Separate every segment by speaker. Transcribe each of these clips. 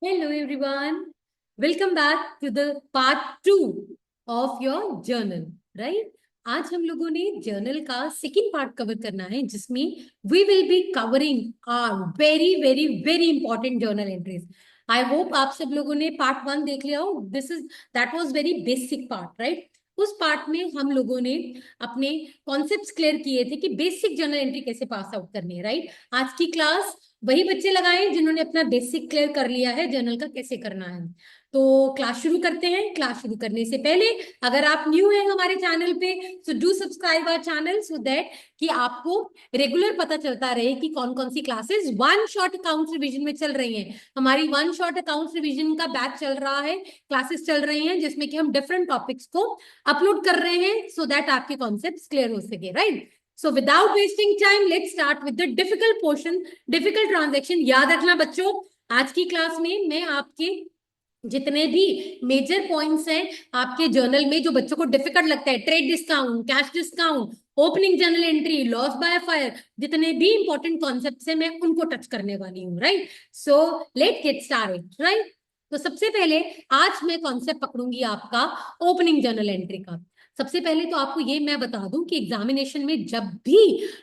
Speaker 1: Hello everyone. Welcome back to the part 2 of your journal, right? आज हम लोगों ने जर्नल का सेकेंड पार्ट कवर करना है जिसमें we will be covering are very very very important journal entries. I hope आप सब लोगों ने पार्ट 1 देख लिया हो। This is that was very basic part, right? उस पार्ट में हम लोगों ने अपने कॉन्सेप्ट्स क्लियर किए थे कि बेसिक जर्नल एंट्री कैसे पास आउट करनी है, राइट? आज की क्लास वही बच्चे लगाए जिन्होंने अपना बेसिक क्लियर कर लिया है जर्नल का कैसे करना है। तो क्लास शुरू करते हैं। क्लास शुरू करने से पहले अगर आप न्यू हैं हमारे चैनल पे, so do subscribe our channel so that कि आपको रेगुलर पता चलता रहे कि कौन कौन सी classes one shot accounts revision में चल रही हैं। हमारी वन शॉट अकाउंट्स रिवीजन का बैच चल रहा है, क्लासेस चल रही हैं जिसमें कि हम डिफरेंट टॉपिक्स को अपलोड कर रहे हैं सो दैट आपके कॉन्सेप्ट क्लियर हो सके, right? So without wasting time, let's start with the difficult portion, difficult transaction। याद रखना बच्चों, आज की क्लास में मैं आपके जितने भी मेजर पॉइंट्स हैं आपके जर्नल में जो बच्चों को डिफिकल्ट लगता है, trade discount, cash discount, opening journal entry, loss by fire, जितने भी इंपॉर्टेंट कॉन्सेप्ट्स हैं मैं उनको टच करने वाली हूँ, right? So let get started, right? तो सबसे पहले आज मैं कॉन्सेप्ट पकड़ूंगी आपका ओपनिंग जर्नल एंट्री का। सबसे पहले तो आपको ये मैं बता दूं कि एग्जामिनेशन में जब भी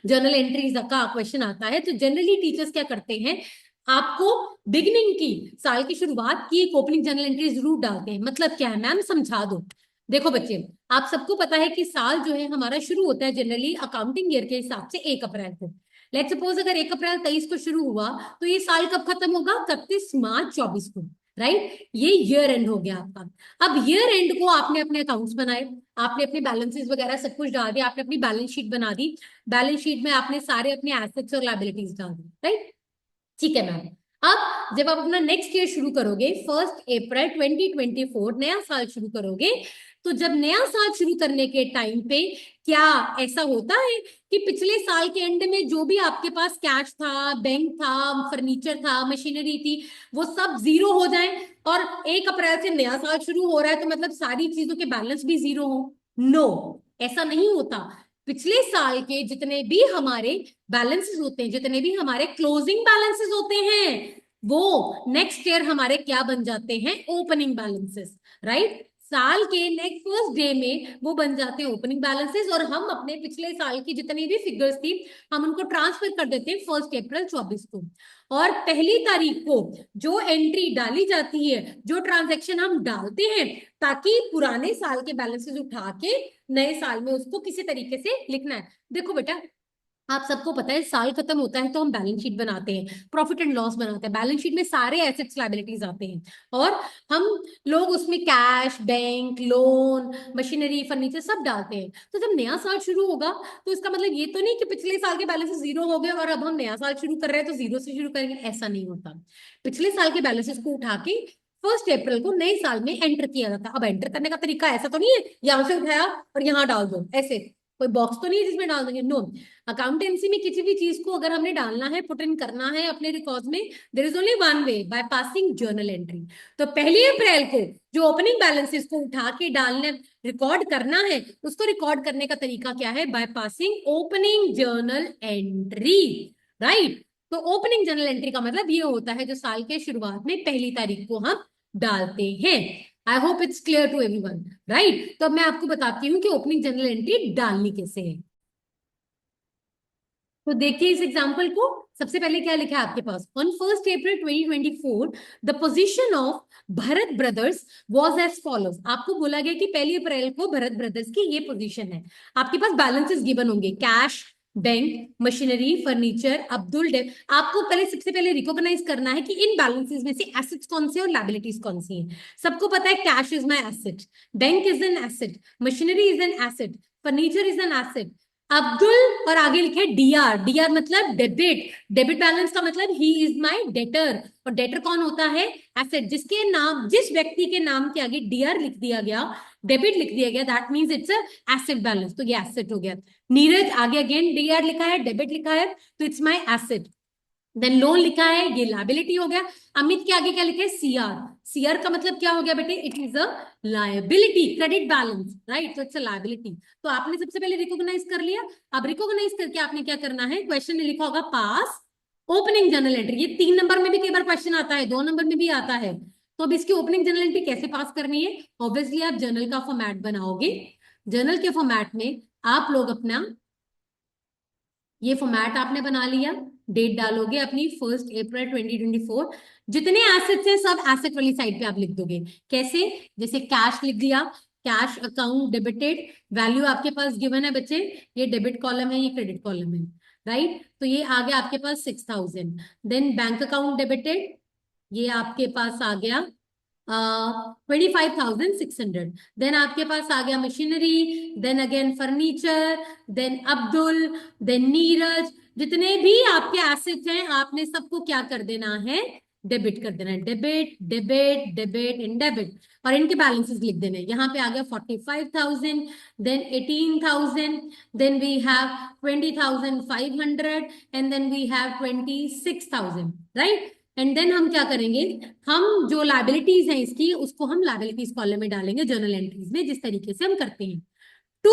Speaker 1: जर्नल एंट्रीज का क्वेश्चन आता है तो जनरली टीचर्स क्या करते हैं, आपको बिगिनिंग की साल की शुरुआत की एक ओपनिंग जर्नल एंट्री जरूर डालते हैं। मतलब क्या है मैम, समझा दो। देखो बच्चे, आप सबको पता है कि साल जो है हमारा शुरू होता है जनरली अकाउंटिंग ईयर के हिसाब से 1 अप्रैल को। लेट सपोज अगर 1 अप्रैल 23 को शुरू हुआ तो ये साल कब खत्म होगा? 31 मार्च 24 को, राइट? ये ईयर एंड हो गया आपका। अब ईयर एंड को आपने अपने अकाउंट्स बनाए, आपने अपने बैलेंसेस वगैरह सब कुछ डाल दिया, आपने अपनी बैलेंस शीट बना दी। बैलेंस शीट में आपने सारे अपने एसेट्स और लायबिलिटीज डाल दी, राइट? ठीक है मैम। अब जब आप अपना नेक्स्ट ईयर शुरू करोगे, 1 अप्रैल 2024 नया साल शुरू करोगे, तो जब नया साल शुरू करने के टाइम पे क्या ऐसा होता है कि पिछले साल के एंड में जो भी आपके पास कैश था, बैंक था, फर्नीचर था, मशीनरी थी, वो सब जीरो हो जाए? और 1 अप्रैल से नया साल शुरू हो रहा है तो मतलब सारी चीजों के बैलेंस भी जीरो हो? नो, ऐसा नहीं होता। पिछले साल के जितने भी हमारे बैलेंसेस होते हैं, जितने भी हमारे क्लोजिंग बैलेंसेस होते हैं, वो नेक्स्ट ईयर हमारे क्या बन जाते हैं? Opening balances, right? साल के नेक्स्ट फर्स्ट डे में वो बन जाते हैं ओपनिंग बैलेंसेस और हम अपने पिछले साल की जितनी भी फिगर्स थी हम उनको ट्रांसफर कर देते हैं 1 अप्रैल 2024 को। और पहली तारीख को जो एंट्री डाली जाती है, जो ट्रांजैक्शन हम डालते हैं, ताकि पुराने साल के बैलेंसेस उठा के नए साल में उसको किसी तरीके से लिखना है। देखो बेटा, आप सबको पता है साल खत्म होता है तो हम बैलेंस शीट बनाते हैं, प्रॉफिट एंड लॉस बनाते हैं। बैलेंस शीट में सारे एसेट्स लायबिलिटीज आते हैं और हम लोग उसमें cash, bank, loan, machinery, furniture सब डालते हैं। तो जब नया साल शुरू होगा तो इसका मतलब ये तो नहीं कि पिछले साल के बैलेंसेस जीरो हो गए और अब हम नया साल शुरू कर रहे हैं तो जीरो से शुरू करेंगे, ऐसा नहीं होता। पिछले साल के बैलेंसेस को उठा के 1 अप्रैल को नए साल में एंटर किया जाता है। अब एंटर करने का तरीका ऐसा तो नहीं है यहां से उठाया और यहाँ डाल दो, ऐसे कोई बॉक्स तो नहीं है जिसमें डाल देंगे, नो। अकाउंटेंसी में किसी भी चीज को अगर हमने डालना है, पुट इन करना है अपने रिकॉर्ड्स में, there is only one way, by passing journal entry. तो 1 अप्रैल को जो ओपनिंग बैलेंसेस को उठा के डालने रिकॉर्ड करना है, उसको रिकॉर्ड करने का तरीका क्या है? By passing opening journal entry, right? तो ओपनिंग जर्नल एंट्री का मतलब ये होता है जो साल के शुरुआत में पहली तारीख को हम डालते हैं। I hope it's clear to everyone, right? तो अब मैं आपको बताती हूँ कि ओपनिंग जर्नल एंट्री डालनी कैसे है। तो देखिए इस एग्जांपल को। सबसे पहले क्या लिखा है आपके पास? On 1 April 2024 the position of Bharat brothers was as follows. आपको बोला गया कि 1 अप्रैल को भरत ब्रदर्स की ये पोजीशन है। आपके पास बैलेंसेस गिवन होंगे, cash, bank, machinery, furniture, Abdul डेप। आपको पहले सबसे पहले रिकॉग्नाइज करना है कि इन बैलेंसेस में से एसेट्स कौन से और लायबिलिटीज कौन सी हैं। सबको पता है cash is my asset, bank is an asset, machinery is an asset, furniture is an asset. Abdul और आगे लिखे डीआर। डीआर मतलब डेबिट, डेबिट बैलेंस का मतलब ही इज माय डेटर। और डेटर कौन होता है? एसेट। जिसके नाम, जिस व्यक्ति के नाम के आगे डीआर लिख दिया गया, डेबिट लिख दिया गया, that means it's a asset balance, तो ये एसेट हो गया। नीरज, आगे अगेन डीआर लिखा है, डेबिट लिखा है, तो it's my asset. Then loan लिखा है, ये लायबिलिटी हो गया। अमित के आगे क्या लिखे? सीआर। सीआर का मतलब क्या हो गया बेटे? It is a liability, credit balance, right? तो इट्स अ लायबिलिटी। तो आपने सबसे पहले रिकॉग्नाइज कर लिया। अब रिकॉग्नाइज करके आपने क्या करना है? क्वेश्चन में लिखा होगा पास ओपनिंग जर्नल एंट्री, ये 3 नंबर में भी कई बार क्वेश्चन आता है, 2 नंबर में भी आता है। तो अब इसकी ओपनिंग जर्नल एंट्री कैसे पास करनी है? ऑब्वियसली आप जर्नल का फॉर्मेट बनाओगे। जर्नल के फॉर्मेट में आप लोग अपना ये फॉर्मेट आपने बना लिया, डेट डालोगे अपनी 1 अप्रैल 2024। जितने एसेट्स हैं सब एसेट वाली साइड पे आप लिख दोगे। कैसे? जैसे कैश लिख दिया, कैश अकाउंट डेबिटेड, वैल्यू आपके पास गिवन है बच्चे, ये डेबिट कॉलम है, ये क्रेडिट कॉलम है, राइट? तो ये आ गया आपके पास 6,000। देन बैंक अकाउंट डेबिटेड, ये आपके पास आ गया 25,600। देन आपके पास आ गया machinery, then again furniture, then Abdul, then Neeraj. जितने भी आपके एसेट्स हैं आपने सबको क्या कर देना है? डेबिट कर देना है। Debit debit debit and debit, और इनके बैलेंसेस लिख देने। यहाँ पे आ गया 45,000, then 18,000, then we have 20,500, and then we have 26,000, right? And then हम क्या करेंगे, हम जो लाइबिलिटीज हैं इसकी, उसको हम लाइबिलिटीज कॉलम में डालेंगे जर्नल एंट्रीज में, जिस तरीके से हम करते हैं। टू,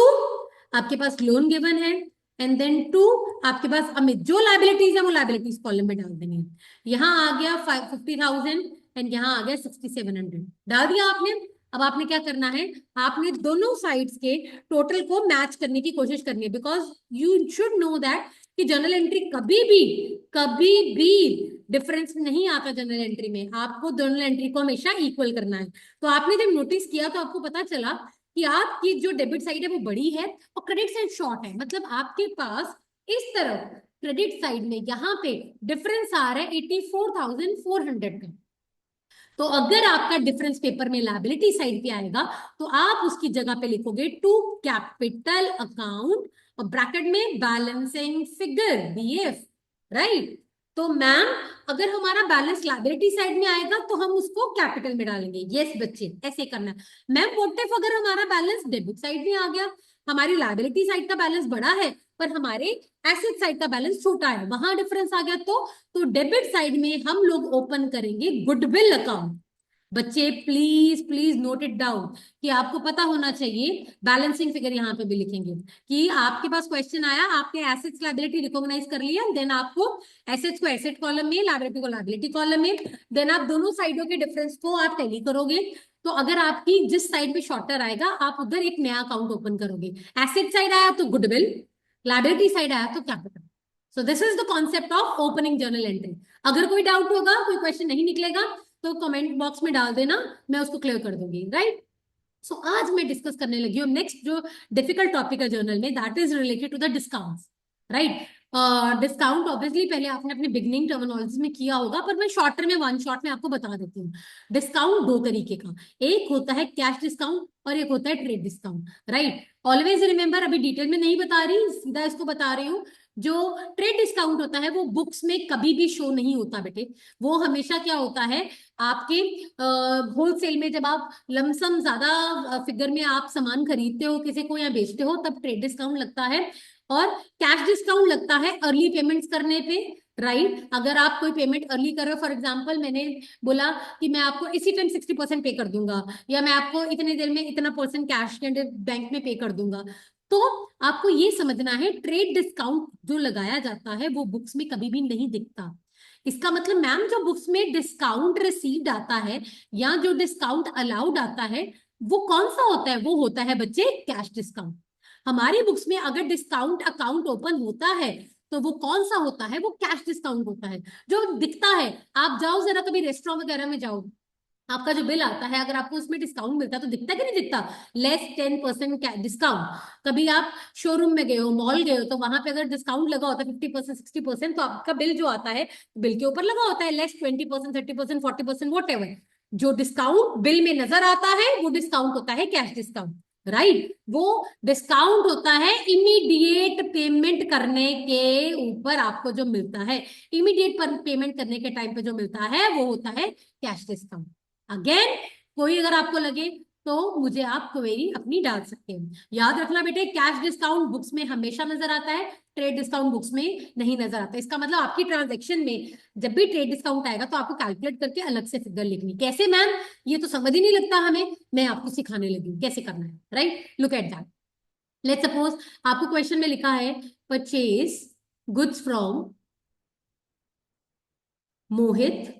Speaker 1: आपके पास लोन गिवन है, एंड देन टू आपके पास अमित, जो लाइबिलिटीज है वो लाइबिलिटीज कॉलम में डाल देंगे। यहाँ आ गया 50,000 एंड यहाँ आ गया 6,700, डाल दिया आपने। अब आपने क्या करना है, आपने दोनों साइड्स के टोटल को मैच करने की कोशिश करनी है, because you should know that कि जर्नल एंट्री कभी भी डिफरेंस नहीं आता। जर्नल एंट्री में आपको जर्नल एंट्री को हमेशा इक्वल करना है। तो आपने जब नोटिस किया तो आपको पता चला कि आपकी जो डेबिट साइड है वो बड़ी है और क्रेडिट साइड शॉर्ट है, मतलब आपके पास इस तरफ क्रेडिट साइड में यहाँ पे डिफरेंस आ रहा है 84,400 का। तो अगर आपका डिफरेंस पेपर में लायबिलिटी साइड पे आएगा तो आप उसकी जगह पे लिखोगे टू कैपिटल अकाउंट और ब्रैकेट में बैलेंसिंग फिगर बीएफ, राइट? तो मैम अगर हमारा बैलेंस लायबिलिटी साइड में आएगा तो हम उसको कैपिटल में डालेंगे। यस बच्चे, ऐसे करना है। मैम व्हाट इफ अगर हमारा बैलेंस डेबिट साइड में आ गया, हमारी लायबिलिटी साइड का बैलेंस बड़ा है पर हमारे एसेट साइड का बैलेंस छोटा है, वहां डिफरेंस आ गया तो डेबिट साइड में हम लोग ओपन करेंगे गुडविल अकाउंट। बच्चे please please note it down कि आपको पता होना चाहिए। बैलेंसिंग फिगर यहाँ पे भी लिखेंगे कि आपके पास क्वेश्चन आया, आपने एसेट्स लायबिलिटी रिकॉग्नाइज कर लिया, देन आपको एसेट्स को एसेट कॉलम में, लायबिलिटी को लायबिलिटी कॉलम में, देन आप दोनों साइडों के डिफरेंस को आप टैली करोगे। तो अगर आपकी जिस साइड में शॉर्टर आएगा आप उधर एक नया अकाउंट ओपन करोगे। एसेट साइड आया तो गुडविल, लायबिलिटी साइड आया तो capital. So this is the concept of opening journal entry. अगर कोई डाउट होगा, कोई क्वेश्चन नहीं निकलेगा तो कमेंट बॉक्स में डाल देना, मैं उसको क्लियर कर दूंगी, राइट? सो आज मैं डिस्कस करने लगी हूँ नेक्स्ट जो डिफिकल्ट टॉपिक है जर्नल में, that is related to the discount, right? Discount obviously पहले आपने अपने बिगनिंग टर्मिनोलॉजी में किया होगा, पर मैं शॉर्टर में वन शॉट में आपको बता देती हूँ। डिस्काउंट दो तरीके का, एक होता है कैश डिस्काउंट और एक होता है trade discount, right? Always remember, अभी डिटेल में नहीं बता रही, सीधा इसको बता रही हूँ। जो ट्रेड डिस्काउंट होता है वो बुक्स में कभी भी शो नहीं होता बेटे। वो हमेशा क्या होता है, आपके होलसेल में जब आप लमसम ज्यादा फिगर में आप सामान खरीदते हो किसी को या बेचते हो तब ट्रेड डिस्काउंट लगता है, और कैश डिस्काउंट लगता है अर्ली पेमेंट्स करने पे, राइट? अगर आप कोई पेमेंट अर्ली कर रहे हो, फॉर एग्जांपल मैंने बोला कि मैं आपको इसी टाइम 60% पे कर दूंगा, या मैं आपको इतने देर में इतना परसेंट कैश बैंक में पे कर दूंगा, तो आपको ये समझना है ट्रेड डिस्काउंट जो लगाया जाता है वो बुक्स में कभी भी नहीं दिखता। इसका मतलब मैम जो बुक्स में डिस्काउंट रिसीव्ड आता है या जो डिस्काउंट अलाउड आता है वो कौन सा होता है? वो होता है बच्चे कैश डिस्काउंट। हमारी बुक्स में अगर डिस्काउंट अकाउंट ओपन होता है तो वो कौन सा होता है? वो कैश डिस्काउंट होता है जो दिखता है। आप जाओ जरा कभी रेस्टोरेंट वगैरह में जाओ, आपका जो बिल आता है अगर आपको उसमें डिस्काउंट मिलता है तो दिखता है कि नहीं दिखता? Less 10% discount. कभी आप शोरूम में गए हो, मॉल गए हो, तो वहां पे अगर डिस्काउंट लगा होता है 50% 60%, तो आपका बिल जो आता है बिल के ऊपर लगा होता है लेस 20% 30% 40% वॉट एवर। जो डिस्काउंट बिल में नजर आता है वो डिस्काउंट होता है कैश डिस्काउंट, राइट? वो डिस्काउंट होता है इमीडिएट पेमेंट करने के ऊपर आपको जो मिलता है, इमीडिएट पेमेंट करने के टाइम पे जो मिलता है वो होता है कैश डिस्काउंट। अगेन कोई अगर आपको लगे तो मुझे आप क्वेरी अपनी डाल सकते हैं। याद रखना बेटे, कैश डिस्काउंट बुक्स में हमेशा नजर आता है, ट्रेड डिस्काउंट बुक्स में नहीं नजर आता। इसका मतलब आपकी ट्रांजैक्शन में जब भी ट्रेड डिस्काउंट आएगा तो आपको कैलकुलेट करके अलग से फिगर लिखनी। कैसे मैम? ये तो समझ ही नहीं लगता हमें, मैं आपको सिखाने लगी हूँ कैसे करना है, right? Look at that. Let's suppose आपको क्वेश्चन में लिखा है purchase goods from Mohit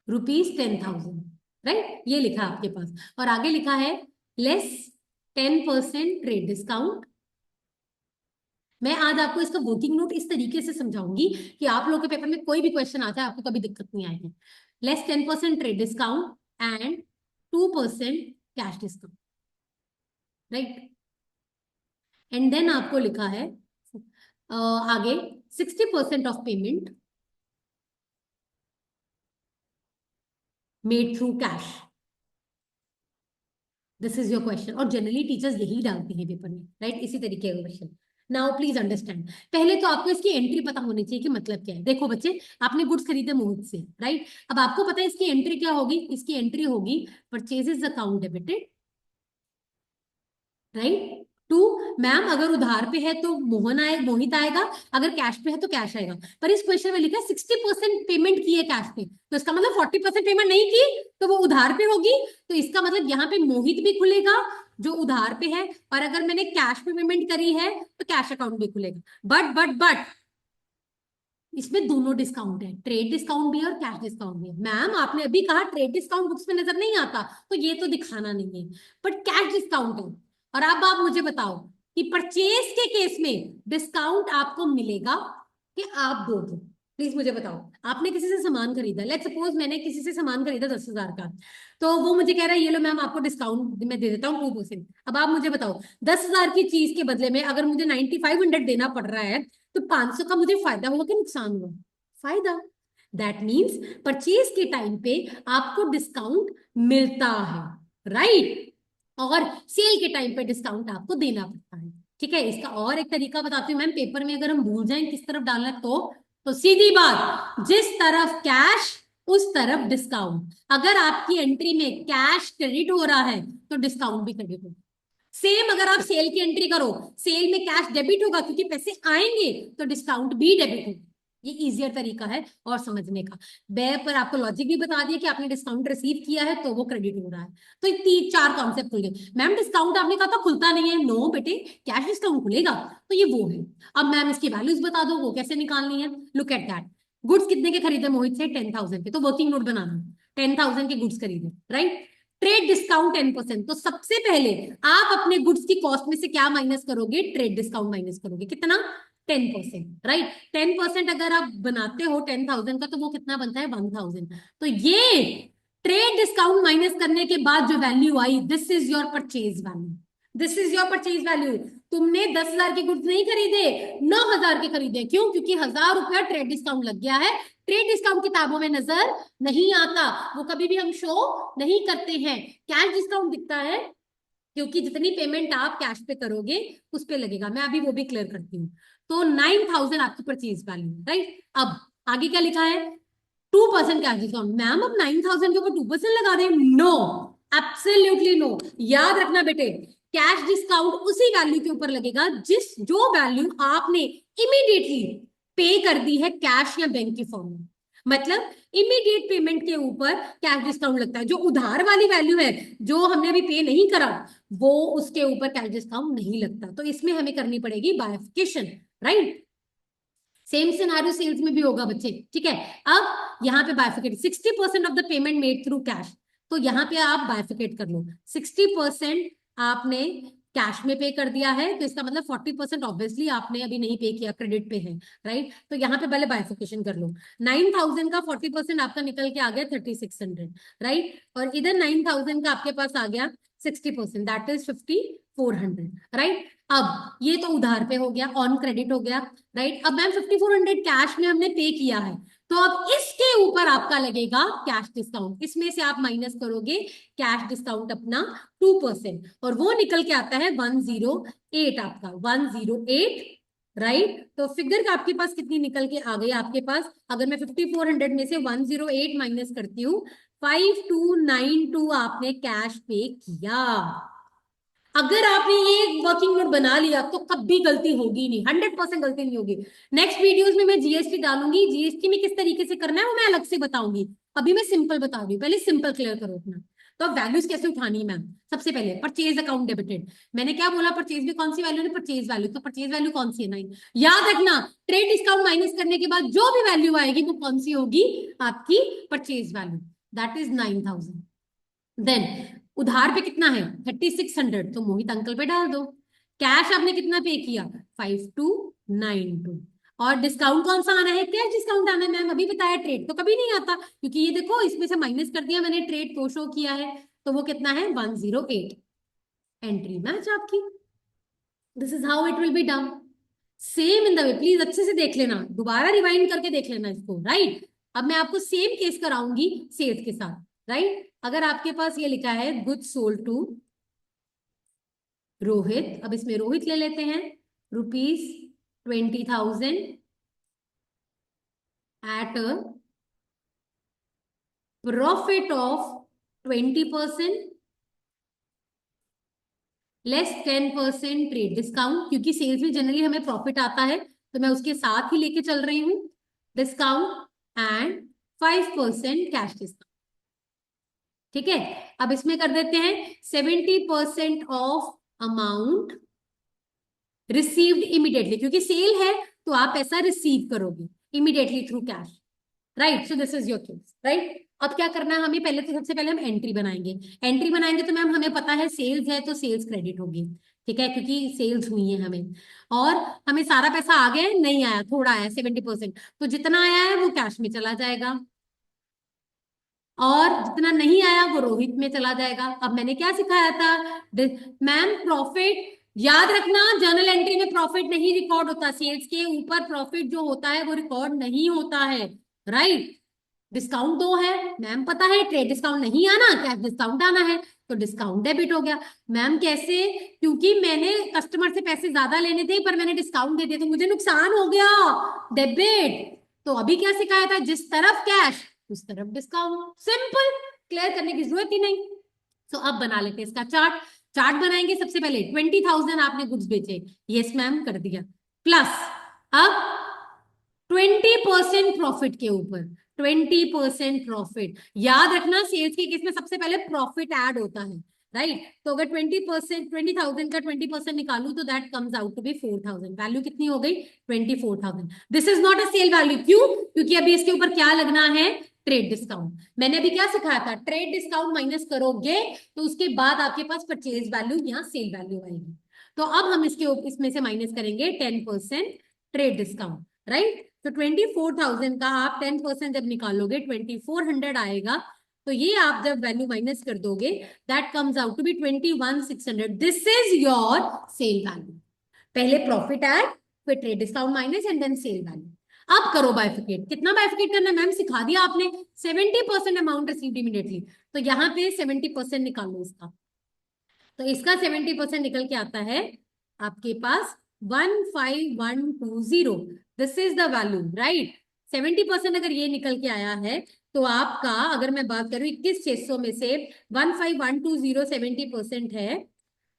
Speaker 1: ₹10,000, right, ये लिखा है आपके पास। और आगे लिखा है लेस 10% ट्रेड डिस्काउंट। मैं आज आपको इसका वर्किंग नोट इस तरीके से समझाऊंगी कि आप लोगों के पेपर में कोई भी क्वेश्चन आता है आपको कभी दिक्कत नहीं आएगी। Less 10% trade discount and 2% cash discount, right. And then आपको लिखा है आगे 60% of payment made through cash. This is your question, और जनरली टीचर्स यही डालते हैं पेपर में, राइट, इसी तरीके का क्वेश्चन। नाउ प्लीज अंडरस्टैंड, पहले तो आपको इसकी एंट्री पता होनी चाहिए कि मतलब क्या है। देखो बच्चे, आपने गुड्स खरीदे मोहित से, राइट। अब आपको पता है इसकी एंट्री क्या होगी, इसकी एंट्री होगी purchases account debited, right. To, ma'am अगर उधार पे है तो मोहित आएगा, अगर कैश पे है तो कैश आएगा। पर इस क्वेश्चन में लिखा है 60% पेमेंट की है कैश पे, तो इसका मतलब 40% पेमेंट नहीं की तो वो उधार पे होगी। तो इसका मतलब यहाँ पे मोहित भी खुलेगा जो उधार पे है, और अगर मैंने कैश पे पेमेंट करी है तो कैश अकाउंट भी खुलेगा। बट इसमें दोनों डिस्काउंट है, ट्रेड डिस्काउंट भी है और कैश डिस्काउंट भी है। मैम आपने अभी कहा ट्रेड डिस्काउंट बुक्स में नजर नहीं आता, तो ये तो दिखाना नहीं है, बट कैश डिस्काउंट है। और अब आप मुझे बताओ कि परचेज के केस में डिस्काउंट आपको मिलेगा कि आप दोगे? प्लीज मुझे बताओ। आपने किसी से सामान खरीदा, लेट्स सपोज मैंने किसी से सामान खरीदा 10,000 का, तो वो मुझे कह रहा है ये लो मैम आपको डिस्काउंट मैं दे देता हूँ 2%। अब आप मुझे बताओ 10,000 की चीज के बदले में अगर मुझे 9500 देना पड़ रहा है, तो 500 का मुझे फायदा हुआ कि नुकसान हुआ? फायदा। दैट मीन्स परचेज के टाइम पे आपको डिस्काउंट मिलता है, राइट। और सेल के टाइम पे डिस्काउंट आपको देना पड़ता है, ठीक है। इसका और एक तरीका बताती हूँ मैम, पेपर में अगर हम भूल जाएं किस तरफ डालना है तो सीधी बात, जिस तरफ कैश उस तरफ डिस्काउंट। अगर आपकी एंट्री में कैश क्रेडिट हो रहा है तो डिस्काउंट भी क्रेडिट होगा। सेम अगर आप सेल की एंट्री करो, सेल में कैश डेबिट होगा क्योंकि पैसे आएंगे, तो डिस्काउंट भी डेबिट होगा। ये इजियर तरीका है और समझने का। बे पर आपको लॉजिक भी बता दिया कि आपने डिस्काउंट रिसीव किया है तो वो क्रेडिट हो रहा है। तो ये 3-4 कॉन्सेप्ट खुल गए। मैम डिस्काउंट आपने कहा था खुलता नहीं है, नो बेटे, कैश डिस्काउंट खुलेगा, तो ये वो है। अब मैम इसकी वैल्यूज बता दो, वो कैसे निकालनी है। लुक एट दैट, गुड्स कितने के खरीदे मोहित से? 10,000 के, तो वर्किंग नोट बनाना, 10,000 के गुड्स खरीदे, राइट। ट्रेड डिस्काउंट 10%, तो सबसे पहले आप अपने गुड्स की कॉस्ट में से क्या माइनस करोगे? ट्रेड डिस्काउंट माइनस करोगे। कितना? 10%, राइट। 10% अगर आप बनाते हो 10,000 का, तो वो कितना बनता है? 1,000। तो ये ट्रेड डिस्काउंट माइनस करने के बाद जो value I, this is your purchase value, this is your purchase value. तुमने 10,000 के गुड्स नहीं खरीदे, 9,000 के खरीदे। क्यों? क्योंकि 1,000 रुपया ट्रेड डिस्काउंट लग गया है। ट्रेड डिस्काउंट किताबों में नजर नहीं आता, वो कभी भी हम शो नहीं करते हैं। कैश डिस्काउंट दिखता है क्योंकि जितनी पेमेंट आप कैश पे करोगे उस पे लगेगा। मैं अभी वो भी क्लियर करती हूँ। तो 9,000 आपकी परचेज वैल्यू, राइट। अब आगे क्या लिखा है? 2% कैश डिस्काउंट। मैम अब 9,000 के ऊपर 2% लगा दें? No, absolutely no. याद रखना बेटे, कैश डिस्काउंट उसी वैल्यू के ऊपर लगेगा जो वैल्यू आपने इमीडिएटली पे कर दी है कैश या बैंक के फॉर्म में। मतलब इमीडिएट पेमेंट के ऊपर कैश डिस्काउंट लगता है। जो उधार वाली वैल्यू है, जो हमने अभी पे नहीं करा, वो उसके ऊपर कैश डिस्काउंट नहीं लगता। तो इसमें हमें करनी पड़ेगी bifurcation, right. Same scenario sales में भी होगा बच्चे, ठीक है। अब यहाँ पे bifurcate, 60% of the payment made through cash, तो यहाँ पे आप बाइफिकेट कर लो। 60% आपने कैश में पे कर दिया है, तो इसका मतलब 40% ऑब्वियसली आपने अभी नहीं पे किया, क्रेडिट पे है, राइट। तो यहाँ पे पहले बाइफिकेशन कर लो। 9,000 का 40% आपका निकल के आ गया 3,600, राइट। और इधर 9,000 का आपके पास आ गया 60%, दैट इज 5,400, राइट। अब ये तो उधार पे हो गया, ऑन क्रेडिट हो गया, राइट। अब मैम 5,400 कैश में हमने पे किया है, तो अब इसके ऊपर आपका लगेगा कैश डिस्काउंट। इसमें से आप माइनस करोगे कैश डिस्काउंट अपना 2%, और वो निकल के आता है 108, आपका 108, राइट। तो फिगर आपके पास कितनी निकल के आ गई आपके पास? अगर मैं 5,400 में से 108 माइनस करती हूँ, 5,292 आपने कैश पे किया। अगर आपने ये वर्किंग नोट बना लिया तो कभी गलती होगी नहीं, 100% गलती नहीं होगी। नेक्स्ट वीडियोस में मैं जीएसटी डालूंगी, जीएसटी में किस तरीके से करना है वो मैं अलग से बताऊंगी। अभी मैं सिंपल बता रही हूँ, पहले सिंपल क्लियर करो अपना। तो अब वैल्यूज कैसे उठानी है मैम? सबसे पहले परचेज अकाउंट डेबिटेड, मैंने क्या बोला, परचेज में कौन सी वैल्यू है? परचेज वैल्यू, तो परचेज वैल्यू कौन सी है? 9। याद रखना, ट्रेड डिस्काउंट माइनस करने के बाद जो भी वैल्यू आएगी वो कौन सी होगी? आपकी purchase value, that is 9000। Then उधार पे कितना है? 3600, तो मोहित अंकल पे डाल दो। कैश आपने कितना पे किया? 5292। और डिस्काउंट कौन सा आना है? कैश डिस्काउंट आना है मैम, अभी बताया। ट्रेड तो कभी नहीं आता, क्योंकि ये देखो इसमें से माइनस कर दिया मैंने, ट्रेड तो शो किया है, तो वो कितना है? 108। एंट्री मैच आपकी। This is how it will be done, same in the way. Please अच्छे से देख लेना, दोबारा रिवाइंड करके देख लेना इसको, राइट? अब मैं आपको सेम केस कराऊंगी सेल्स के साथ, राइट? अगर आपके पास ये लिखा है गुड्स सोल्ड टू रोहित, अब इसमें रोहित ले लेते हैं, ₹20,000 at a profit of 20% less 10% trade discount, क्योंकि सेल्स में जनरली हमें प्रॉफिट आता है, तो मैं उसके साथ ही लेके चल रही हूं डिस्काउंट, एंड 5% कैश डिस्काउंट। ठीक है, अब इसमें कर देते हैं 70% ऑफ अमाउंट रिसीव्ड इमीडिएटली, क्योंकि सेल है तो आप पैसा रिसीव करोगे immediately through cash, right? So this is your case, right? अब क्या करना है हमें? पहले तो सबसे पहले हम एंट्री बनाएंगे। एंट्री बनाएंगे तो मैम हमें पता है सेल्स है तो सेल्स क्रेडिट होगी, ठीक है, क्योंकि सेल्स हुई है हमें। और हमें सारा पैसा आ गया है? नहीं आया, थोड़ा आया 70%, तो जितना आया है वो कैश में चला जाएगा, और जितना नहीं आया वो रोहित में चला जाएगा। अब मैंने क्या सिखाया था मैम? प्रॉफिट, याद रखना, जर्नल एंट्री में प्रॉफिट नहीं रिकॉर्ड होता, सेल्स के ऊपर प्रॉफिट जो होता है वो रिकॉर्ड नहीं होता है, राइट? डिस्काउंट दो है मैम, पता है, ट्रेड डिस्काउंट नहीं आना, कैश डिस्काउंट आना है, तो डिस्काउंट डेबिट हो गया। मैम कैसे? क्योंकि मैंने कस्टमर से पैसे ज्यादा लेने थे पर मैंने डिस्काउंट दे दिया तो मुझे नुकसान हो गया, डेबिट। तो अभी क्या सिखाया था? जिस तरफ कैश उस तरफ डिस्काउंट, सिंपल, क्लियर करने की जरूरत ही नहीं। तो अब बना लेते हैं इसका चार्ट। चार्ट बनाएंगे, सबसे पहले 20,000 आपने गुड्स बेचे, यस मैम कर दिया, प्लस अब 20% प्रॉफिट के ऊपर 20% प्रॉफिट। याद रखना सेल्स के केस में सबसे पहले प्रॉफिट ऐड होता है, राइट? तो अगर 20%, 20,000 का 20% निकालू तो that comes out to be 4,000। Value कितनी हो गई? 24,000। This is not a sale value, क्यों? क्योंकि अभी इसके ऊपर क्या लगना है? Trade discount. मैंने अभी क्या सिखाया था? ट्रेड डिस्काउंट माइनस करोगे तो उसके बाद आपके पास परचेज वैल्यू, यहाँ सेल वैल्यू आएगी। तो अब हम इसमें से माइनस करेंगे 10% ट्रेड डिस्काउंट, राइट? तो 24,000 का आप 10% जब निकालोगे 2400 आएगा, तो ये आप जब वैल्यू माइनस कर दोगे that comes out to be 21,600। This is your sale value. पहले प्रॉफिट ऐड, फिर trade discount minus, and then sale value. अब करो बाइफिकेट। कितना बाइफिकेट करना है मैम? सिखा दिया आपने, 70% अमाउंट रिसीव्ड इमीडिएटली, तो यहाँ पे 70% निकालो इसका, तो इसका 70% निकल के आता है आपके पास 15,120। This is the value, right? 70% अगर ये निकल के आया है तो आपका, अगर मैं बात करूं 21,600 में से 15,120 70% है,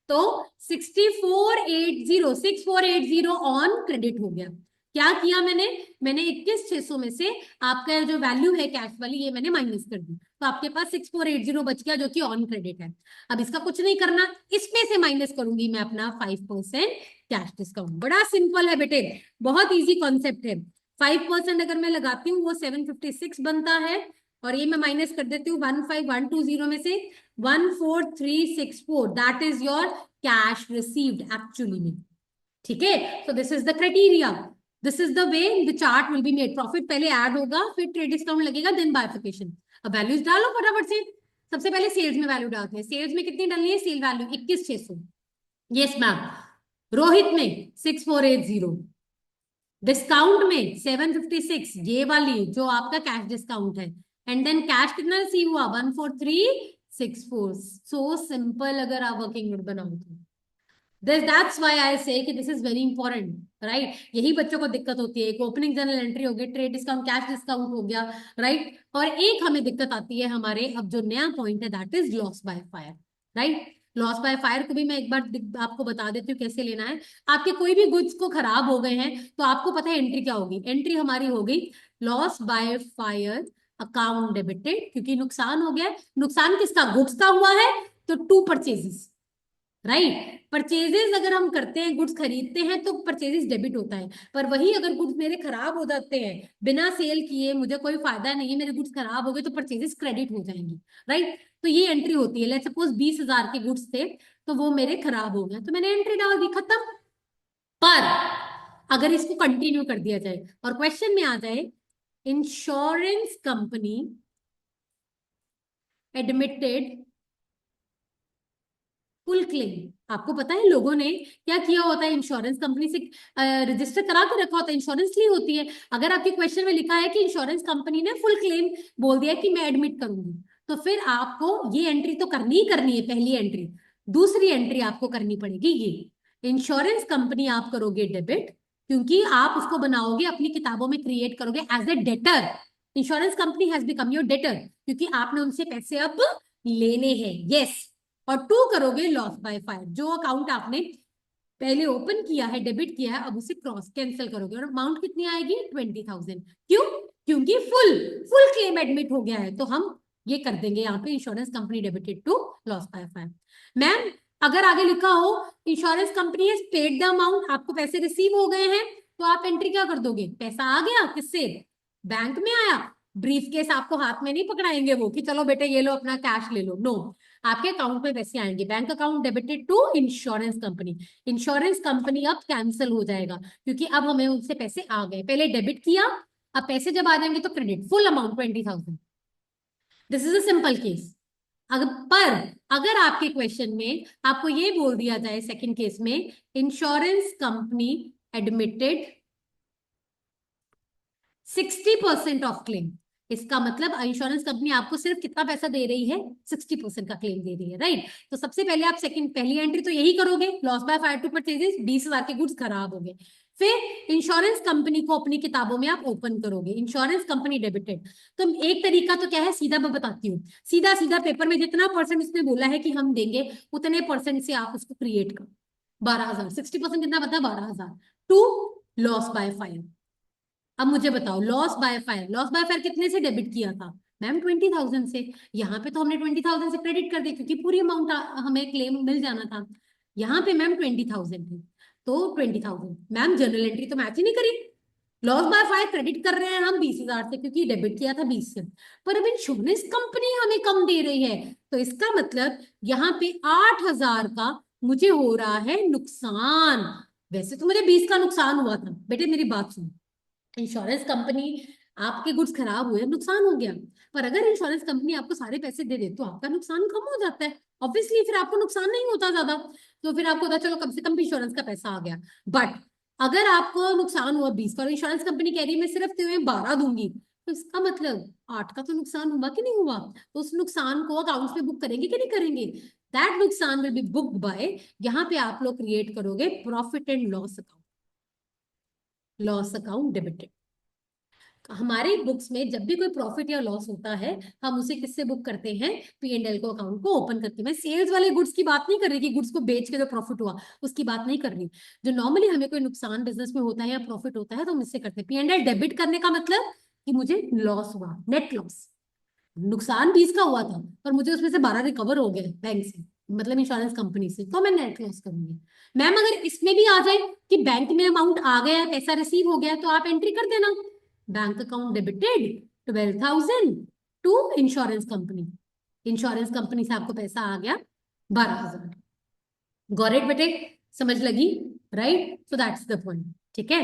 Speaker 1: तो 6480 ऑन क्रेडिट हो गया। क्या किया मैंने? मैंने 21,600 में से आपका जो वैल्यू है कैश वाली, ये मैंने माइनस कर दी, तो आपके पास 6480 बच गया जो कि ऑन क्रेडिट है। अब इसका कुछ नहीं करना, इसमें से माइनस करूंगी मैं अपना 5% कैश डिस्काउंट। बड़ा सिंपल है बेटे, बहुत इजी कॉन्सेप्ट है। 5% अगर मैं लगाती हूँ वो 756 बनता है, और ये मैं माइनस कर देती हूँ 15,120 में से 14,364, that is your cash received actually में, ठीक है? सो this is the criteria, this is the way the chart will be made. Profit पहले ऐड होगा, फिर ट्रेड डिस्काउंट लगेगा, देन बाइफिकेशन। अब वैल्यूज डालो फटाफट से। सबसे पहले सेल्स में वैल्यू डालते हैं। सेल्स में कितनी डालनी है? Sale value 21,600, yes ma'am. Rohit में 6480, डिस्काउंट में 756, ये वाली जो आपका कैश डिस्काउंट है, एंड देन कैश कितना रिसीव हुआ? 14,364। सो सिंपल, अगर आप वर्किंग नोट बनाओ तो दैट्स व्हाई आई से कि this is very important, right? यही बच्चों को दिक्कत होती है। एक ओपनिंग जर्नल एंट्री हो गई, ट्रेड डिस्काउंट, कैश डिस्काउंट हो गया, राइट? और एक हमें दिक्कत आती है हमारे, अब जो नया पॉइंट है that is loss by fire, right? Loss by fire को भी मैं एक बार आपको बता देती हूँ कैसे लेना है। आपके कोई भी गुड्स को खराब हो गए हैं तो आपको पता है एंट्री क्या होगी? एंट्री हमारी होगी loss by fire account debited, क्योंकि नुकसान हो गया। नुकसान किसका? गुड्स का हुआ है, तो टू परचेजेस, राइट। परचेजेस अगर हम करते हैं, गुड्स खरीदते हैं, तो परचेजेस डेबिट होता है। पर वही अगर गुड्स मेरे खराब हो जाते हैं बिना सेल किए, मुझे कोई फायदा नहीं है, मेरे गुड्स खराब हो गए, तो परचेजेस क्रेडिट हो जाएंगी, राइट। तो ये एंट्री होती है। लेट्स सपोज 20,000 के गुड्स थे, तो वो मेरे खराब हो गए, तो मैंने एंट्री डाल दी, खत्म। पर अगर इसको कंटिन्यू कर दिया जाए और क्वेश्चन में आ जाए, insurance company admitted full claim. आपको पता है लोगों ने क्या किया होता है? इंश्योरेंस कंपनी से रजिस्टर करा के रखा होता है, इंश्योरेंस ली होती है। अगर आपके क्वेश्चन में लिखा है कि इंश्योरेंस कंपनी ने फुल क्लेम बोल दिया कि मैं एडमिट करूंगी, तो फिर आपको ये एंट्री तो करनी ही करनी है, पहली एंट्री। दूसरी एंट्री आपको करनी पड़ेगी ये, इंश्योरेंस कंपनी आप करोगे डेबिट, क्योंकि आप उसको बनाओगे, अपनी किताबों में क्रिएट करोगे as a debtor. Insurance company has become your debtor, क्योंकि आपने उनसे पैसे अब लेने हैं, यस। और टू करोगे लॉस बाय फायर, जो अकाउंट आपने पहले ओपन किया है, डेबिट किया है, अब उसे क्रॉस कैंसिल करोगे, और अमाउंट कितनी आएगी? 20,000। क्यों? क्योंकि फुल फुल क्लेम एडमिट हो गया है, तो हम ये कर देंगे यहाँ पे, insurance company debited to loss by fire. Ma'am अगर आगे लिखा हो insurance company has paid the amount, आपको पैसे रिसीव हो गए हैं, तो आप एंट्री क्या कर दोगे? पैसा आ गया किससे? बैंक में आया। ब्रीफ केस आपको हाथ में नहीं पकड़ाएंगे वो कि चलो बेटे ये लो अपना कैश ले लो, नो। आपके अकाउंट में पैसे आएंगे, bank account debited to insurance company. Insurance company अब कैंसिल हो जाएगा, क्योंकि अब हमें उनसे पैसे आ गए, पहले डेबिट किया, अब पैसे जब आ जाएंगे तो credit, full amount 20,000। This is a simple case. अगर पर अगर आपके क्वेश्चन में आपको ये बोल दिया जाए सेकंड केस में, insurance company admitted 60% of claim, इसका मतलब इंश्योरेंस कंपनी आपको सिर्फ कितना पैसा दे रही है? 60% का क्लेम दे रही है, राइट। तो सबसे पहले आप सेकंड पहली एंट्री तो यही करोगे, loss by fire to purchases, 20,000 के गुड्स खराब हो गए। फिर इंश्योरेंस कंपनी को अपनी किताबों में आप ओपन करोगे, इंश्योरेंस कंपनी डेबिटेड। तो एक तरीका तो क्या है, सीधा मैं बताती हूँ, सीधा सीधा पेपर में जितना परसेंट उसने बोला है कि हम देंगे, उतने परसेंट से आप उसको क्रिएट करो। 12,000, 60% कितना बता? 12,000 टू लॉस बाय फायर। अब मुझे बताओ, loss by fire, loss by fire कितने से डेबिट किया था? मैम 20,000 से। यहाँ पे तो हमने 20,000 से क्रेडिट कर दिया, क्योंकि पूरी अमाउंट हमें क्लेम मिल जाना था। यहाँ पे मैम 20,000 है, तो 20,000। मैम जनरल एंट्री तो मैच ही नहीं करी। लॉस बाय फायर क्रेडिट कर रहे हैं हम 20,000 से, क्योंकि डेबिट किया था 20 से। पर अब इंश्योरेंस कंपनी हमें कम दे रही है, तो इसका मतलब यहाँ पे 8,000 का मुझे हो रहा है नुकसान। वैसे तो मुझे 20 का नुकसान हुआ था, बेटे मेरी बात सुनो। इंश्योरेंस कंपनी, आपके गुड्स खराब हुए, नुकसान हो गया, पर अगर इंश्योरेंस कंपनी आपको सारे पैसे दे दे, तो आपका नुकसान कम हो जाता है, ऑब्वियसली फिर आपको नुकसान नहीं होता ज्यादा। तो फिर आपको होता चलो कम से कम इंश्योरेंस का पैसा आ गया। बट अगर आपको नुकसान हुआ 20 का और इंश्योरेंस कंपनी कह रही है मैं सिर्फ तुम्हें 12 दूंगी, तो इसका मतलब 8 का तो नुकसान हुआ कि नहीं हुआ? तो उस नुकसान को अकाउंट्स में बुक करेंगे कि नहीं करेंगे? दैट नुकसान विल बी बुक्ड बाय, यहाँ पे आप लोग क्रिएट करोगे profit and loss account, loss account debited. हमारे बुक्स में जब भी कोई प्रॉफिट या लॉस होता है, हम उसे किससे बुक करते हैं? P&L को, अकाउंट को ओपन करते हैं। मैं सेल्स वाले गुड्स की बात नहीं कर रही कि गुड्स को बेच के जो प्रॉफिट हुआ, उसकी बात नहीं कर रही। जो नॉर्मली हमें कोई नुकसान बिजनेस में होता है या प्रॉफिट होता है, तो हम इससे करते हैं। P&L डेबिट करने का मतलब कि मुझे लॉस हुआ, नेट लॉस। नुकसान 20 का हुआ था, पर मुझे उसमें से 12 रिकवर हो गए बैंक से, मतलब इंश्योरेंस कंपनी से, तो मैं नेट लॉस करूंगी। मैम अगर इसमें भी आ जाए कि बैंक में अमाउंट आ गया है, पैसा रिसीव हो गया है, तो आप एंट्री कर देना, bank account debited 12,000 to insurance company. Insurance company से आपको पैसा आ गया 12,000। गॉट इट बेटे? समझ लगी? Right, so that's the point. ठीक है,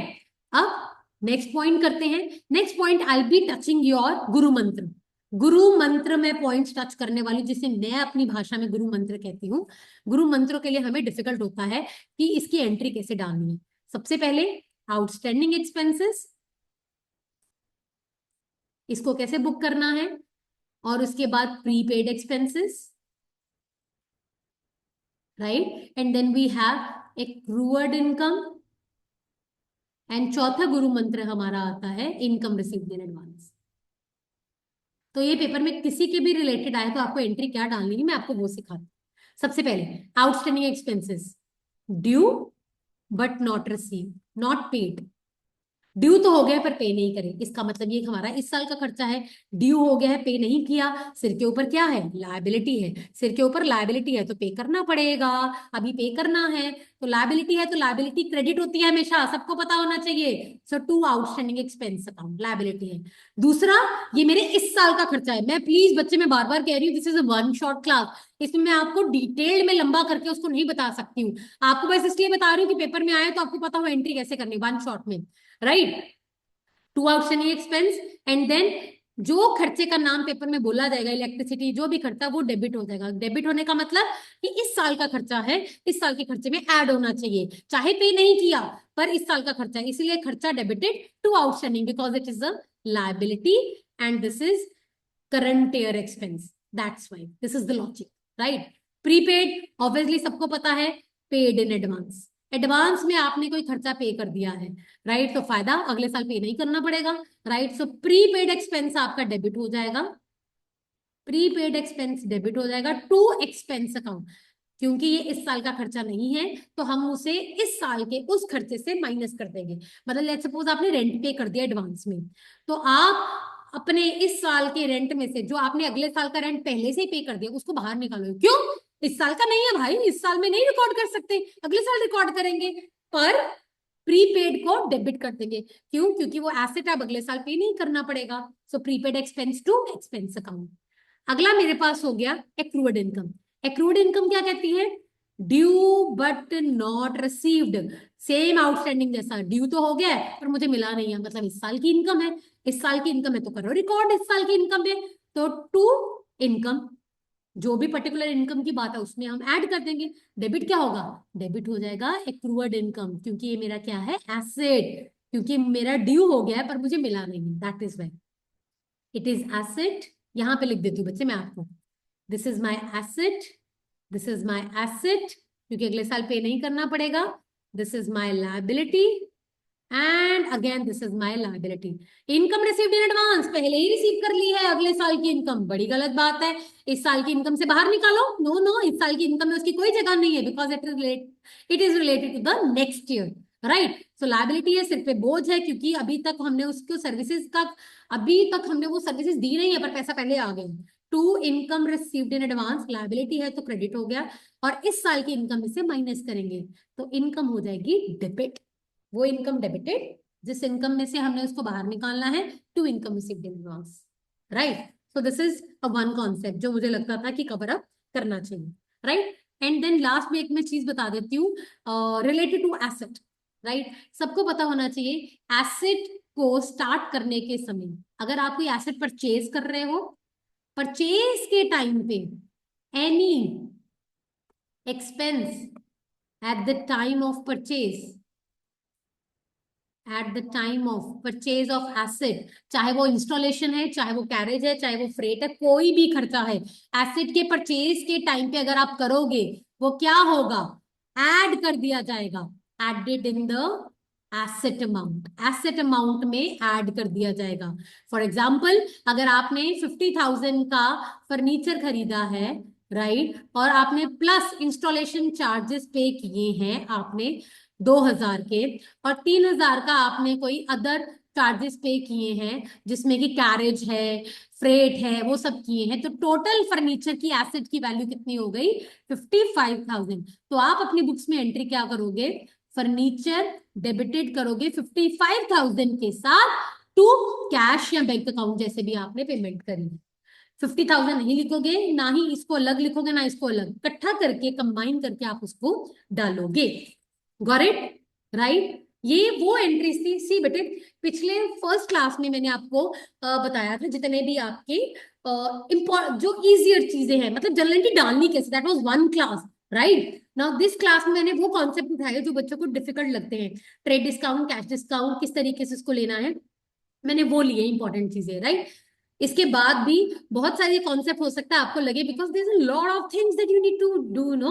Speaker 1: अब नेक्स्ट पॉइंट करते हैं। Next point I B touching your गुरु मंत्र। गुरु मंत्र में पॉइंट्स टच करने वाली, जिसे मैं अपनी भाषा में गुरु मंत्र कहती हूँ। गुरु मंत्रों के लिए हमें डिफिकल्ट होता है कि इसकी एंट्री कैसे डालनी है। सबसे पहले आउटस्टैंडिंग एक्सपेंसेस, इसको कैसे बुक करना है, और उसके बाद prepaid expenses, right, and then we have accrued income, and चौथा गुरु मंत्र हमारा आता है इनकम रिसीव्ड इन एडवांस। तो ये पेपर में किसी के भी रिलेटेड आए तो आपको एंट्री क्या डालनी है, मैं आपको वो सिखाती हूँ। सबसे पहले outstanding expenses, due but not receive, not paid. Due तो हो गया है पर पे नहीं करे, इसका मतलब ये हमारा इस साल का खर्चा है। ड्यू हो गया है, पे नहीं किया, सिर के ऊपर क्या है, लायबिलिटी है, सिर के ऊपर लायबिलिटी है तो पे करना पड़ेगा। अभी पे करना है तो लायबिलिटी है, तो लायबिलिटी क्रेडिट होती है हमेशा, सबको पता होना चाहिए। So to outstanding expense account liability है। दूसरा, ये मेरे इस साल का खर्चा है। मैं प्लीज बच्चे, मैं बार बार कह रही हूँ, this is a one shot class, इसमें मैं आपको डिटेल्ड में लंबा करके उसको नहीं बता सकती हूँ। आपको बस इसलिए बता रही हूँ कि पेपर में आए तो आपको पता हो एंट्री कैसे करनी वन शॉट में, right. To outstanding expense, and then जो खर्चे का नाम पेपर में बोला जाएगा, इलेक्ट्रिसिटी जो भी खर्चा, वो डेबिट हो जाएगा। डेबिट होने का मतलब कि इस साल का खर्चा है, इस साल के खर्चे में ऐड होना चाहिए, चाहे पे नहीं किया, पर इस साल का खर्चा है, इसलिए खर्चा debited to outstanding because it is a liability and this is current year expense, that's why this is the logic, right. Prepaid obviously सबको पता है, पेड इन एडवांस, एडवांस में आपने कोई खर्चा पे कर दिया है, राइट, तो फायदा अगले साल पे नहीं करना पड़ेगा, राइट। सो प्रीपेड एक्सपेंस आपका डेबिट हो जाएगा, प्रीपेड एक्सपेंस डेबिट हो जाएगा टू एक्सपेंस अकाउंट, क्योंकि ये इस साल का खर्चा नहीं है तो हम उसे इस साल के उस खर्चे से माइनस कर देंगे। मतलब लेट्स सपोज आपने रेंट पे कर दिया एडवांस में, तो आप अपने इस साल के रेंट में से जो आपने अगले साल का रेंट पहले से ही पे कर दिया उसको बाहर निकालो। क्यों? इस साल का नहीं है भाई, इस साल में नहीं रिकॉर्ड कर सकते, अगले साल रिकॉर्ड करेंगे, पर प्रीपेड को डेबिट कर देंगे। क्यों? क्योंकि वो एसेट अब अगले साल पे नहीं करना पड़ेगा। So prepaid expense to expense account. अगला मेरे पास हो गया एक्रूड इनकम। एक्रूड इनकम क्या कहती है? Due but not received, same outstanding जैसा, ड्यू तो हो गया है पर मुझे मिला नहीं है, मतलब इस साल की इनकम है, इस साल की इनकम है तो करो रिकॉर्ड इस साल की इनकम है। तो टू इनकम, जो भी पर्टिकुलर इनकम की बात है उसमें हम ऐड कर देंगे। डेबिट क्या होगा? डेबिट हो जाएगा एक्रूड इनकम, क्योंकि ये मेरा क्या है, एसेट, क्योंकि मेरा ड्यू हो गया है पर मुझे मिला नहीं, that is why it is asset. यहां पे लिख देती हूँ बच्चे मैं आपको, this is my asset, this is my asset, क्योंकि अगले साल पे नहीं करना पड़ेगा। This is my liability and again this is my liability. Income received in advance, पहले ही रिसीव कर ली है अगले साल की इनकम, बड़ी गलत बात है। इस साल की इनकम से बाहर निकालो, नो नो, इस साल की इनकम में उसकी कोई जगह नहीं है, because it is related to the next year, right. So liability है, सिर पे बोझ है, क्योंकि अभी तक हमने उसको सर्विसेज का, अभी तक हमने वो सर्विसेज दी नहीं है पर पैसा पहले आ गया। To income received in advance, liability है तो क्रेडिट हो गया, और इस साल की इनकम में से माइनस करेंगे तो इनकम हो जाएगी डेबिट। वो इनकम डेबिटेड जिस इनकम में से हमने उसको बाहर निकालना है, to income received in advance, right. So this is a one concept जो मुझे लगता था कि कवर अप करना चाहिए, राइट। एंड देन लास्ट में एक मैं चीज बता देती हूँ रिलेटेड टू एसेट, राइट। सबको पता होना चाहिए एसेट को स्टार्ट करने के समय, अगर आप कोई एसेट परचेज कर रहे हो, परचेज के टाइम पे any expense at the time of purchase, at the time of purchase of asset, चाहे वो इंस्टॉलेशन है, चाहे वो कैरेज है, चाहे वो फ्रेट है, कोई भी खर्चा है, एसेट के परचेज के टाइम पे अगर आप करोगे, वो क्या होगा, ऐड कर दिया जाएगा, added in the asset amount, asset amount में ऐड कर दिया जाएगा। फॉर एग्जाम्पल, अगर आपने 50,000 का फर्नीचर खरीदा है, राइट, और आपने प्लस इंस्टॉलेशन चार्जेस पे किए हैं आपने 2,000 के, और 3,000 का आपने कोई अदर चार्जेस पे किए हैं जिसमें कि कैरेज है, फ्रेट है, वो सब किए हैं, तो टोटल फर्नीचर की एसेट की वैल्यू कितनी हो गई, 55,000। तो आप अपनी बुक्स में एंट्री क्या करोगे, फर्नीचर डेबिटेड करोगे 55,000 के साथ टू कैश या बैंक अकाउंट, जैसे भी आपने पेमेंट करी। 50,000 नहीं लिखोगे, ना ही इसको अलग लिखोगे, ना इसको अलग, इकट्ठा करके कंबाइन करके आप उसको डालोगे। Got it, right. ये वो एंट्रीज थी। सी बेटे, पिछले फर्स्ट क्लास में मैंने आपको बताया था जितने भी आपके जो इजियर चीजें हैं, मतलब जनरली डालनी कैसे, that was one class, right. Now this class में मैंने वो कॉन्सेप्ट उठाए जो बच्चों को डिफिकल्ट लगते हैं, ट्रेड डिस्काउंट, कैश डिस्काउंट, किस तरीके से इसको लेना है, मैंने वो लिए इंपॉर्टेंट चीजें, राइट। इसके बाद भी बहुत सारे कॉन्सेप्ट हो सकता है आपको लगे, because there is a lot of things that you need to do no,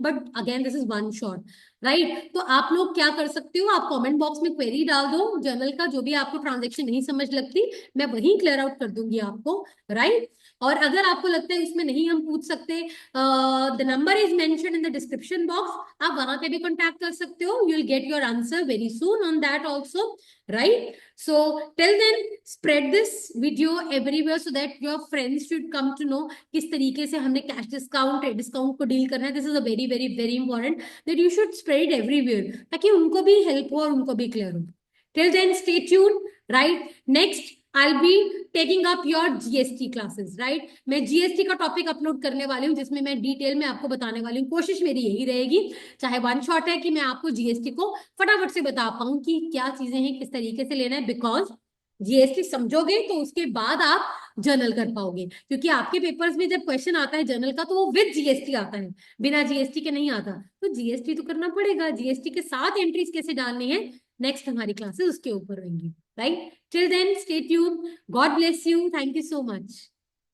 Speaker 1: but again this is one shot. Right. तो आप लोग क्या कर सकते हो, आप कमेंट बॉक्स में क्वेरी डाल दो जर्नल का, जो भी आपको ट्रांजेक्शन नहीं समझ लगती मैं वहीं क्लियर आउट कर दूंगी आपको, राइट। और अगर आपको लगता है इसमें नहीं हम पूछ सकते, the number is mention in the description box, आप वहां पे भी कॉन्टैक्ट कर सकते हो, you will get your answer very soon on that also, right. So till then spread this video everywhere so that your friends should come to know किस तरीके से हमने कैश डिस्काउंट डिस्काउंट को डील करना है। This is a very very very important that you should spread everywhere, ताकि उनको भी हेल्प हो और उनको भी क्लियर हो। Till then stay tuned, right. Next I will be taking up your GST classes, right. मैं जीएसटी का टॉपिक अपलोड करने वाली हूँ जिसमें मैं डिटेल में आपको बताने वाली हूँ। कोशिश मेरी यही रहेगी, चाहे वन शॉट है, कि मैं आपको जीएसटी को फटाफट से बता पाऊँ कि क्या चीजें हैं, किस तरीके से लेना है, बिकॉज जीएसटी समझोगे तो उसके बाद आप जर्नल कर पाओगे, क्योंकि आपके पेपर्स में जब क्वेश्चन आता है जर्नल का तो वो विद जीएसटी आता है, बिना जीएसटी के नहीं आता। तो जीएसटी तो करना पड़ेगा, जीएसटी के साथ एंट्रीज कैसे डालनी है, नेक्स्ट हमारी क्लासेस उसके ऊपर रहेंगी, right. Till then stay tuned, God bless you, thank you so much.